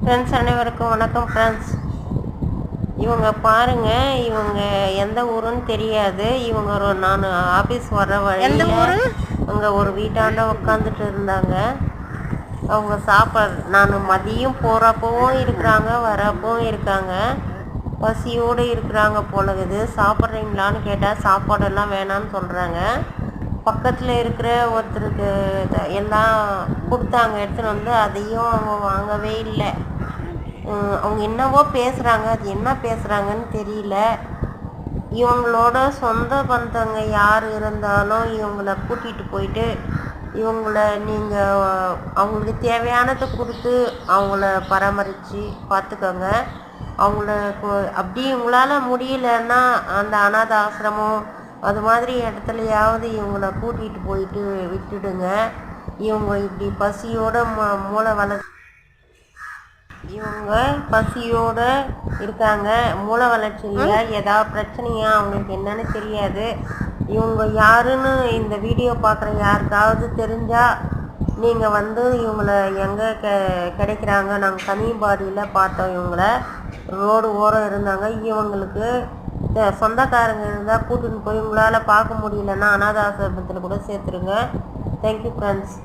Friends அனைவருக்கும் வணக்கம் friends. இவங்க பாருங்கள், இவங்க எந்த ஊருன்னு தெரியாது. இவங்க நான் ஆஃபீஸ் வர்ற வழியில் அங்கே ஒரு வீட்டாண்ட உட்காந்துட்டு இருந்தாங்க. அவங்க சாப்பாடு நான் மதியம் போகிறப்பவும் இருக்கிறாங்க, வரப்பவும் இருக்காங்க. பசியோடு இருக்கிறாங்க போலகுது. சாப்பிட்றீங்களான்னு கேட்டால் சாப்பாடெல்லாம் வேணான்னு சொல்கிறாங்க. பக்கத்தில் இருக்கிற ஒருத்தருக்கு எல்லாம் கொடுத்தாங்க, எடுத்துகிட்டு வந்து. அதையும் அவங்க வாங்கவே இல்லை. அவங்க என்னவோ பேசுகிறாங்க, அது என்ன பேசுகிறாங்கன்னு தெரியல. இவங்களோட சொந்த பந்தங்க யார் இருந்தாலும் இவங்கள கூட்டிகிட்டு போயிட்டு நீங்கள் அவங்களுக்கு தேவையானதை கொடுத்து அவங்கள பராமரித்து பார்த்துக்கோங்க. அப்படி உங்களால் முடியலன்னா அந்த அனாதை ஆசிரமம் அது மாதிரி இடத்துலையாவது இவங்கள கூட்டிகிட்டு போயிட்டு விட்டுடுங்க. இவங்க இப்படி பசியோட இவங்க பசியோடு இருக்காங்க. மூளை வளர்ச்சியில் ஏதாவது பிரச்சனையா அவங்களுக்கு என்னன்னு தெரியாது. இவங்க யாருன்னு இந்த வீடியோ பார்க்குற யாருக்காவது தெரிஞ்சால் நீங்கள் இவங்கள எங்கே கிடைக்கிறாங்க. நாங்கள் கனிபாடியில் பார்த்தோம். இவங்கள ரோடு ஓரம் இருந்தாங்க. இவங்களுக்கு சொந்தக்காரங்க இருந்தால் கூட்டின்னு போய் உங்களால் பார்க்க முடியலன்னா அனாதை ஆசிரமத்தில் கூட சேர்த்துருங்க. Thank you friends.